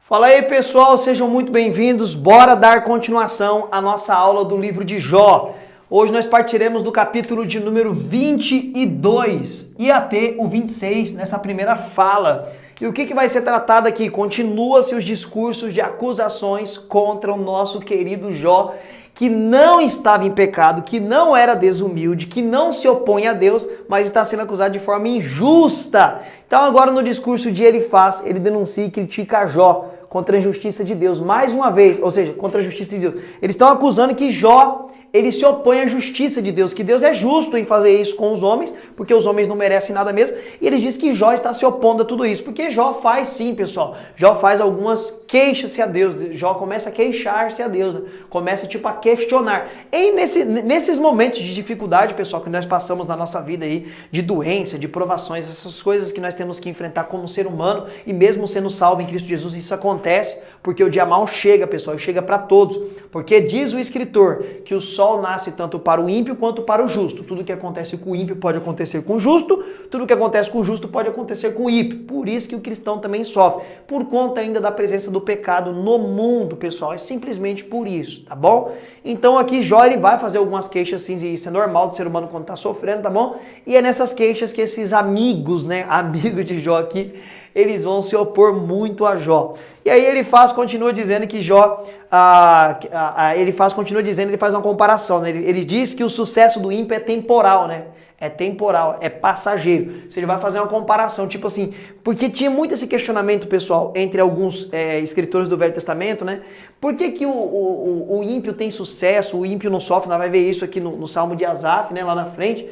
Fala aí, pessoal, sejam muito bem-vindos. Bora dar continuação à nossa aula do livro de Jó. Hoje nós partiremos do capítulo de número 22 e até o 26 nessa primeira fala. E o que vai ser tratado aqui? Continua-se os discursos de acusações contra o nosso querido Jó, que não estava em pecado, que não era desumilde, que não se opõe a Deus, mas está sendo acusado de forma injusta. Então agora no discurso de Elifaz, ele denuncia e critica Jó contra a injustiça de Deus, mais uma vez, ou seja, contra a justiça de Deus. Eles estão acusando que Jó, ele se opõe à justiça de Deus, que Deus é justo em fazer isso com os homens, porque os homens não merecem nada mesmo, e eles dizem que Jó está se opondo a tudo isso, porque Jó faz sim, pessoal, Jó faz algumas queixas-se a Deus, Jó começa a queixar-se a Deus, né? Começa tipo a questionar. E nesses momentos de dificuldade, pessoal, que nós passamos na nossa vida aí, de doença, de provações, essas coisas que nós temos que enfrentar como ser humano, e mesmo sendo salvo em Cristo Jesus, isso acontece, porque o dia mal chega, pessoal, e chega para todos, porque diz o escritor que o sol nasce tanto para o ímpio quanto para o justo. Tudo que acontece com o ímpio pode acontecer com o justo, tudo que acontece com o justo pode acontecer com o ímpio. Por isso que o cristão também sofre, por conta ainda da presença do pecado no mundo, pessoal, é simplesmente por isso, tá bom? Então aqui Jó, ele vai fazer algumas queixas assim, e isso é normal do ser humano quando tá sofrendo, tá bom? E é nessas queixas que esses amigos, né, amigos de Jó aqui, eles vão se opor muito a Jó. E aí Elifaz continua dizendo que Jó, ele faz uma comparação, né? Ele diz que o sucesso do ímpio é temporal, né? É temporal, é passageiro. Você vai fazer uma comparação, tipo assim, porque tinha muito esse questionamento, pessoal, entre alguns escritores do Velho Testamento, né? Por que o ímpio tem sucesso, o ímpio não sofre? Nós vai ver isso aqui no Salmo de Asaf, né? Lá na frente,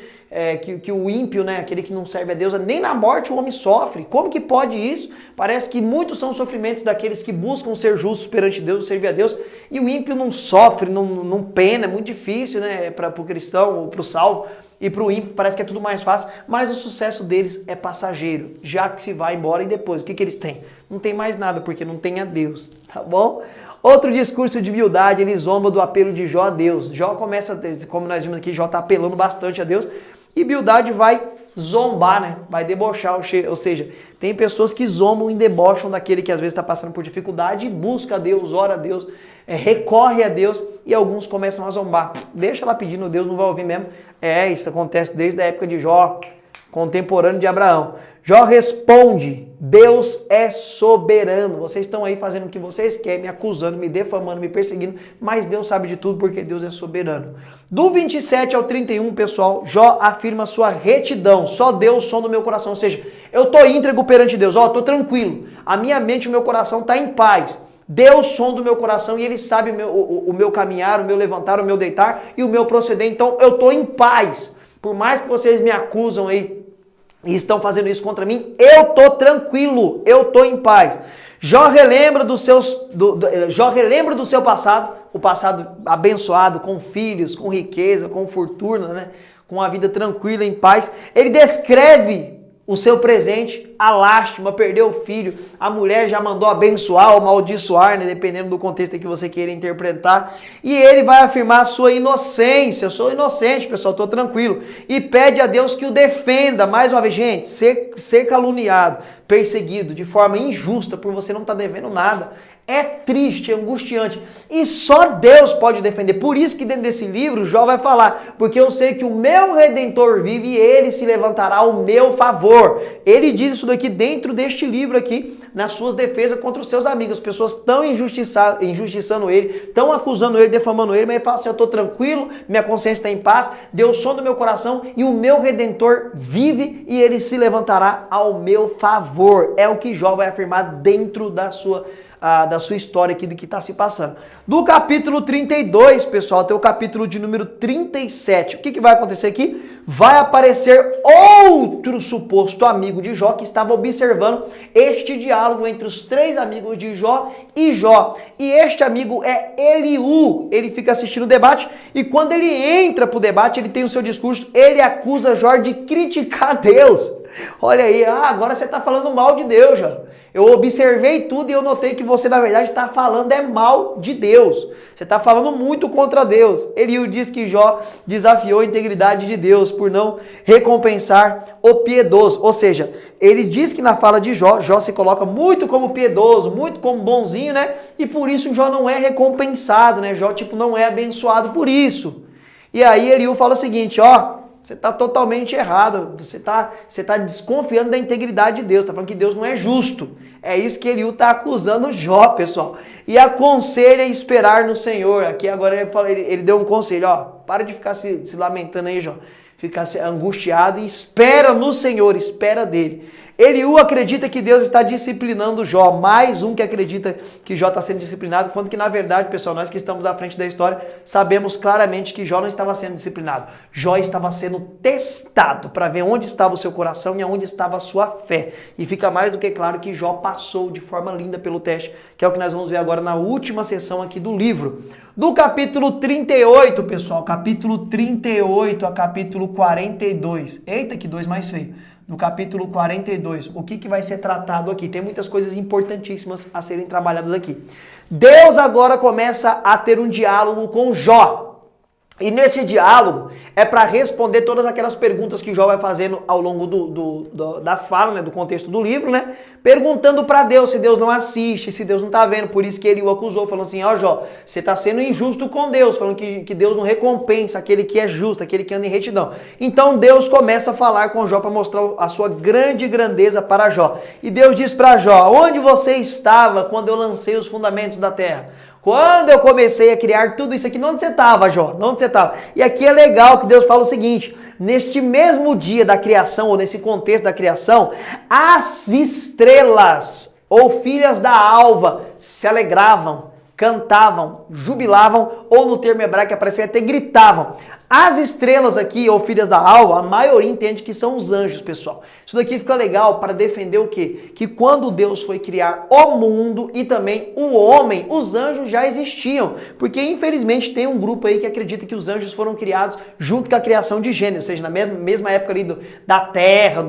que o ímpio, né? Aquele que não serve a Deus, nem na morte o homem sofre. Como que pode isso? Parece que muitos são os sofrimentos daqueles que buscam ser justos perante Deus, servir a Deus, e o ímpio não sofre, não pena, é muito difícil, né? Para o cristão ou para o salvo. E para o ímpio parece que é tudo mais fácil, mas o sucesso deles é passageiro, já que se vai embora e depois, o que eles têm? Não tem mais nada, porque não tem a Deus, tá bom? Outro discurso de humildade, ele zomba do apelo de Jó a Deus. Jó começa, como nós vimos aqui, Jó está apelando bastante a Deus, e Bildade vai zombar, né? Vai debochar, ou seja, tem pessoas que zombam e debocham daquele que às vezes está passando por dificuldade e busca a Deus, ora a Deus, recorre a Deus, e alguns começam a zombar. Deixa lá pedindo, Deus não vai ouvir mesmo. Isso acontece desde a época de Jó, contemporâneo de Abraão. Jó responde, Deus é soberano. Vocês estão aí fazendo o que vocês querem, me acusando, me defamando, me perseguindo, mas Deus sabe de tudo porque Deus é soberano. Do 27 ao 31, pessoal, Jó afirma sua retidão. Só Deus sonda o meu coração. Ou seja, eu estou íntegro perante Deus, estou tranquilo. A minha mente e o meu coração está em paz. Deus sonda o meu coração e Ele sabe o meu caminhar, o meu levantar, o meu deitar e o meu proceder. Então eu estou em paz. Por mais que vocês me acusam aí e estão fazendo isso contra mim, eu estou tranquilo, eu estou em paz. Jó relembra do seu passado, o passado abençoado, com filhos, com riqueza, com fortuna, né? Com a vida tranquila, em paz. Ele descreve o seu presente, a lástima, perdeu o filho, a mulher já mandou abençoar ou amaldiçoar, né, dependendo do contexto que você queira interpretar, e ele vai afirmar a sua inocência. Eu sou inocente, pessoal, estou tranquilo, e pede a Deus que o defenda. Mais uma vez, gente, ser caluniado, perseguido de forma injusta por você não estar devendo nada, é triste, é angustiante, e só Deus pode defender. Por isso que dentro desse livro, Jó vai falar, porque eu sei que o meu Redentor vive e ele se levantará ao meu favor. Ele diz isso daqui dentro deste livro aqui, nas suas defesas contra os seus amigos. As pessoas estão injustiçando ele, estão acusando ele, defamando ele, mas ele fala assim, eu estou tranquilo, minha consciência está em paz, Deus sonda o meu coração e o meu Redentor vive e ele se levantará ao meu favor. É o que Jó vai afirmar dentro da sua história aqui do que está se passando. Do capítulo 32, pessoal, até o capítulo de número 37. O que vai acontecer aqui? Vai aparecer outro suposto amigo de Jó que estava observando este diálogo entre os três amigos de Jó e Jó. E este amigo é Eliú. Ele fica assistindo o debate e quando ele entra para o debate, ele tem o seu discurso, ele acusa Jó de criticar Deus. Olha aí, agora você está falando mal de Deus, já. Eu observei tudo e eu notei que você, na verdade, está falando mal de Deus. Você está falando muito contra Deus. Eliú diz que Jó desafiou a integridade de Deus por não recompensar o piedoso. Ou seja, ele diz que na fala de Jó, Jó se coloca muito como piedoso, muito como bonzinho, né? E por isso Jó não é recompensado, né? Jó, não é abençoado por isso. E aí Eliú fala o seguinte, você está totalmente errado, você tá desconfiando da integridade de Deus, está falando que Deus não é justo. É isso que Eliú está acusando Jó, pessoal. E aconselha a esperar no Senhor. Aqui agora ele deu um conselho, para de ficar se lamentando aí, Jó. Ficar angustiado e espera no Senhor, espera dele. Eliú acredita que Deus está disciplinando Jó, mais um que acredita que Jó está sendo disciplinado, quando que na verdade, pessoal, nós que estamos à frente da história, sabemos claramente que Jó não estava sendo disciplinado. Jó estava sendo testado para ver onde estava o seu coração e aonde estava a sua fé. E fica mais do que claro que Jó passou de forma linda pelo teste, que é o que nós vamos ver agora na última sessão aqui do livro. Do capítulo 38, pessoal, capítulo 38 a capítulo 42. Eita, que dois mais feio. No capítulo 42, o que vai ser tratado aqui? Tem muitas coisas importantíssimas a serem trabalhadas aqui. Deus agora começa a ter um diálogo com Jó. E nesse diálogo é para responder todas aquelas perguntas que Jó vai fazendo ao longo da fala, né, do contexto do livro, né? Perguntando para Deus se Deus não assiste, se Deus não está vendo. Por isso que ele o acusou, falando assim, Jó, você está sendo injusto com Deus, falando que Deus não recompensa aquele que é justo, aquele que anda em retidão. Então Deus começa a falar com Jó para mostrar a sua grande grandeza para Jó. E Deus diz para Jó, onde você estava quando eu lancei os fundamentos da terra? Quando eu comecei a criar tudo isso aqui, onde você estava, Jó? Onde você estava? E aqui é legal que Deus fala o seguinte, neste mesmo dia da criação, ou nesse contexto da criação, as estrelas, ou filhas da alva, se alegravam, cantavam, jubilavam, ou no termo hebraico aparece até gritavam. As estrelas aqui, ou filhas da alva, a maioria entende que são os anjos, pessoal. Isso daqui fica legal para defender o quê? Que quando Deus foi criar o mundo e também o homem, os anjos já existiam. Porque infelizmente tem um grupo aí que acredita que os anjos foram criados junto com a criação de Gênesis, ou seja, na mesma época ali da terra,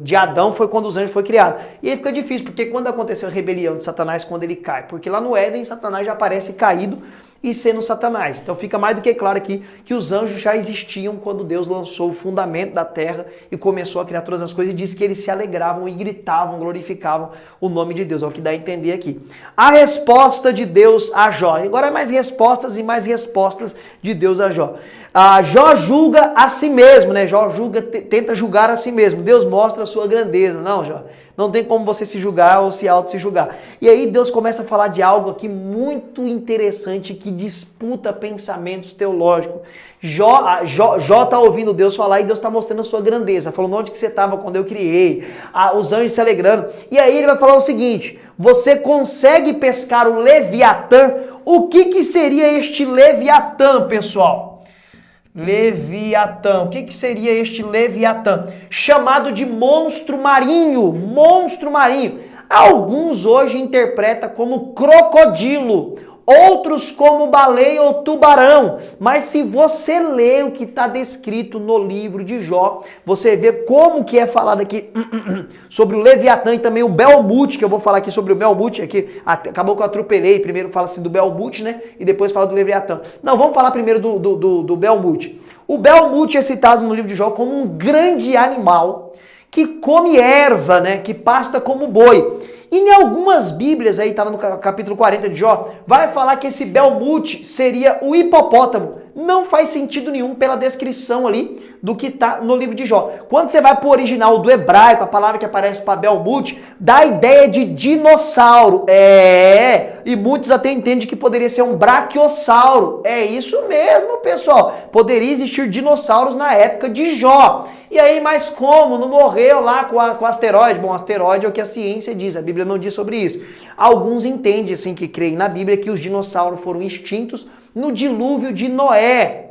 de Adão, foi quando os anjos foram criados. E aí fica difícil, porque quando aconteceu a rebelião de Satanás, quando ele cai? Porque lá no Éden, Satanás já aparece caído e sendo Satanás. Então fica mais do que claro aqui que os anjos já existiam quando Deus lançou o fundamento da terra e começou a criar todas as coisas e diz que eles se alegravam e gritavam, glorificavam o nome de Deus. É o que dá a entender aqui. A resposta de Deus a Jó. Agora é mais respostas e mais respostas de Deus a Jó. Jó julga a si mesmo, né? Jó tenta julgar a si mesmo. Deus mostra a sua grandeza. Não, Jó. Não tem como você se julgar ou se auto se julgar. E aí Deus começa a falar de algo aqui muito interessante que disputa pensamentos teológicos. Jó tá ouvindo Deus falar e Deus está mostrando a sua grandeza. Falando onde que você estava quando eu criei. Os anjos se alegrando. E aí ele vai falar o seguinte, você consegue pescar o Leviatã? O que seria este Leviatã, pessoal? Leviatã. O que seria este Leviatã? Chamado de monstro marinho. Monstro marinho. Alguns hoje interpretam como crocodilo, outros como baleia ou tubarão. Mas se você ler o que está descrito no livro de Jó, você vê como que é falado aqui sobre o Leviatã e também o Belmute, que eu vou falar aqui sobre o Belmute, aqui acabou que eu atropelei, primeiro fala assim do Belmute, né, e depois fala do Leviatã. Não, vamos falar primeiro do Belmute. O Belmute é citado no livro de Jó como um grande animal que come erva, né, que pasta como boi. E em algumas bíblias, aí tá no capítulo 40 de Jó, vai falar que esse Belmute seria o hipopótamo. Não faz sentido nenhum pela descrição ali do que tá no livro de Jó. Quando você vai pro original do hebraico, a palavra que aparece para Belmute, dá a ideia de dinossauro. E muitos até entendem que poderia ser um braquiossauro. É isso mesmo, pessoal. Poderia existir dinossauros na época de Jó. E aí, mas como? Não morreu lá com asteroide? Bom, asteroide é o que a ciência diz, a Bíblia não diz sobre isso. Alguns entendem, assim, que creem na Bíblia, que os dinossauros foram extintos no dilúvio de Noé.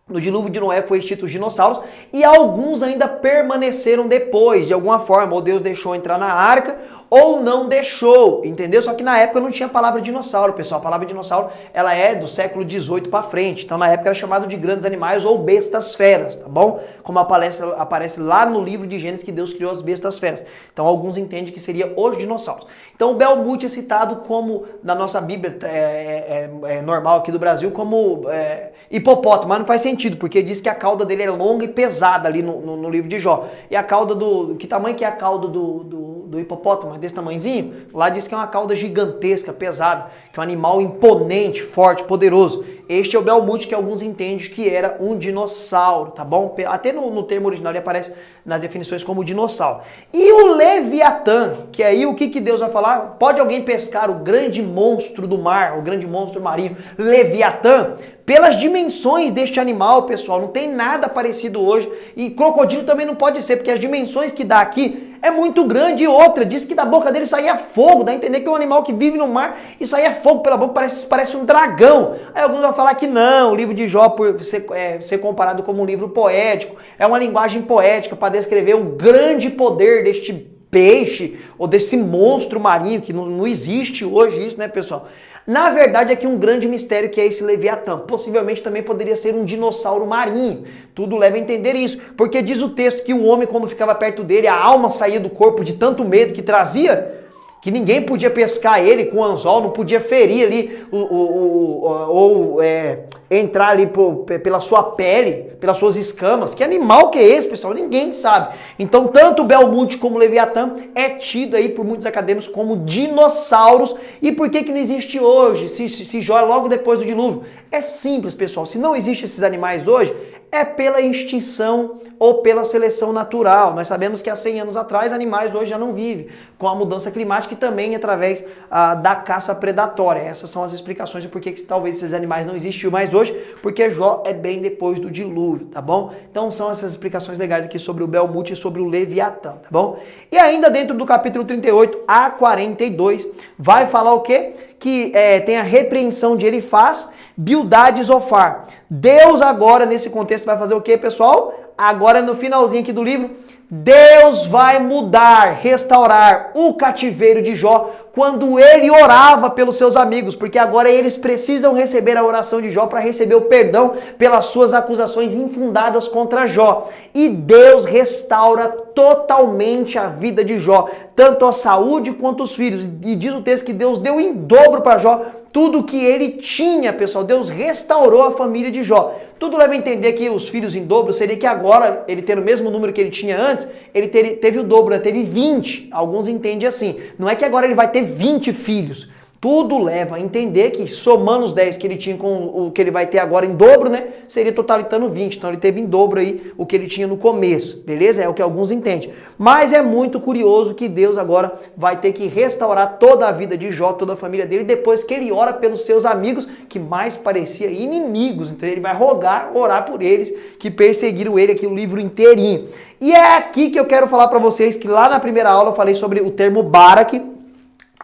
No dilúvio de Noé foi extinto os dinossauros e alguns ainda permaneceram depois, de alguma forma, ou Deus deixou entrar na arca ou não deixou, entendeu? Só que na época não tinha a palavra dinossauro, pessoal. A palavra dinossauro, ela é do século XVIII para frente. Então na época era chamado de grandes animais ou bestas feras, tá bom? Como aparece lá no livro de Gênesis que Deus criou as bestas feras. Então alguns entendem que seria os dinossauros. Então o Belmute é citado como, na nossa Bíblia normal aqui do Brasil, como hipopótamo, mas não faz sentido, porque diz que a cauda dele é longa e pesada ali no livro de Jó. E a cauda que tamanho que é a cauda do hipopótamo? Desse tamanhozinho? Lá diz que é uma cauda gigantesca, pesada, que é um animal imponente, forte, poderoso. Este é o Belmute que alguns entendem que era um dinossauro, tá bom? Até no termo original ele aparece nas definições como dinossauro. E o Leviatã, que aí o que Deus vai falar? Pode alguém pescar o grande monstro do mar, o grande monstro marinho, Leviatã? Pelas dimensões deste animal, pessoal, não tem nada parecido hoje. E crocodilo também não pode ser, porque as dimensões que dá aqui é muito grande. E outra, diz que da boca dele saía fogo, dá a entender que é um animal que vive no mar e saía fogo pela boca, parece um dragão. Aí alguns vão falar que não, o livro de Jó, por ser comparado como um livro poético, é uma linguagem poética para descrever o grande poder deste peixe ou desse monstro marinho, que não existe hoje isso, né, pessoal? Na verdade, é que um grande mistério que é esse Leviatã. Possivelmente também poderia ser um dinossauro marinho. Tudo leva a entender isso. Porque diz o texto que o homem, quando ficava perto dele, a alma saía do corpo de tanto medo que trazia, que ninguém podia pescar ele com anzol, não podia ferir ali entrar ali pela sua pele, pelas suas escamas. Que animal que é esse, pessoal? Ninguém sabe. Então, tanto o Belmute como o Leviatã é tido aí por muitos acadêmicos como dinossauros. E por que não existe hoje? Se Jó logo depois do dilúvio. É simples, pessoal. Se não existem esses animais hoje, é pela extinção ou pela seleção natural. Nós sabemos que há 100 anos atrás animais hoje já não vivem, com a mudança climática e também através da caça predatória. Essas são as explicações de por que talvez esses animais não existiam mais hoje, porque Jó é bem depois do dilúvio, tá bom? Então são essas explicações legais aqui sobre o Belmute e sobre o Leviatã, tá bom? E ainda dentro do capítulo 38 a 42, vai falar o quê? Que tem a repreensão de Elifaz, Bildade e Zofar. Deus agora, nesse contexto, vai fazer o quê, pessoal? Agora, no finalzinho aqui do livro, Deus vai mudar, restaurar o cativeiro de Jó quando ele orava pelos seus amigos, porque agora eles precisam receber a oração de Jó para receber o perdão pelas suas acusações infundadas contra Jó. E Deus restaura totalmente a vida de Jó, tanto a saúde quanto os filhos. E diz o texto que Deus deu em dobro para Jó tudo que ele tinha, pessoal. Deus restaurou a família de Jó. Tudo leva a entender que os filhos em dobro seria que agora, ele tendo o mesmo número que ele tinha antes, ele teve o dobro, teve 20. Alguns entendem assim. Não é que agora ele vai ter 20 filhos. Tudo leva a entender que somando os 10 que ele tinha com o que ele vai ter agora em dobro, né? Seria totalitando 20. Então ele teve em dobro aí o que ele tinha no começo, beleza? É o que alguns entendem. Mas é muito curioso que Deus agora vai ter que restaurar toda a vida de Jó, toda a família dele, depois que ele ora pelos seus amigos, que mais parecia inimigos. Então ele vai orar por eles, que perseguiram ele aqui o livro inteirinho. E é aqui que eu quero falar para vocês que lá na primeira aula eu falei sobre o termo Baraque,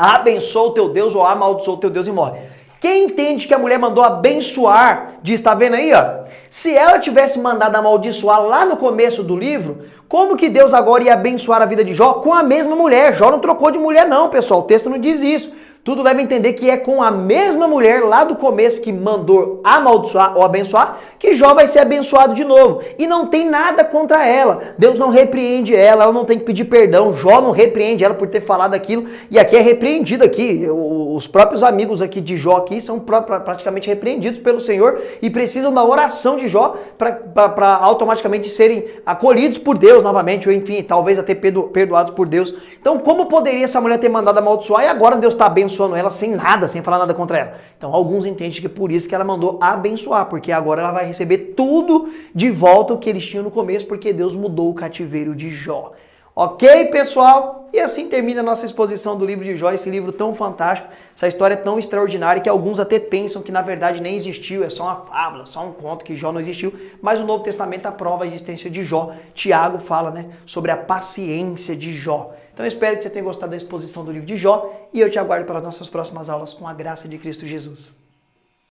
abençoa o teu Deus ou amaldiçoa o teu Deus e morre. Quem entende que a mulher mandou abençoar, diz, tá vendo aí, ó? Se ela tivesse mandado amaldiçoar lá no começo do livro, como que Deus agora ia abençoar a vida de Jó com a mesma mulher? Jó não trocou de mulher não, pessoal, o texto não diz isso. Tudo leva a entender que é com a mesma mulher lá do começo que mandou amaldiçoar ou abençoar, que Jó vai ser abençoado de novo. E não tem nada contra ela. Deus não repreende ela não tem que pedir perdão. Jó não repreende ela por ter falado aquilo. E aqui é repreendido aqui. Os próprios amigos aqui de Jó aqui são praticamente repreendidos pelo Senhor e precisam da oração de Jó para automaticamente serem acolhidos por Deus novamente, ou enfim, talvez até perdoados por Deus. Então, como poderia essa mulher ter mandado amaldiçoar e agora Deus está abençoando ela sem nada, sem falar nada contra ela? Então, alguns entendem que é por isso que ela mandou abençoar, porque agora ela vai receber tudo de volta o que eles tinham no começo, porque Deus mudou o cativeiro de Jó. Ok, pessoal? E assim termina a nossa exposição do livro de Jó, esse livro tão fantástico, essa história tão extraordinária que alguns até pensam que na verdade nem existiu, é só uma fábula, só um conto, que Jó não existiu, mas o Novo Testamento aprova a existência de Jó. Tiago fala, né, sobre a paciência de Jó. Então eu espero que você tenha gostado da exposição do livro de Jó e eu te aguardo para as nossas próximas aulas com a graça de Cristo Jesus.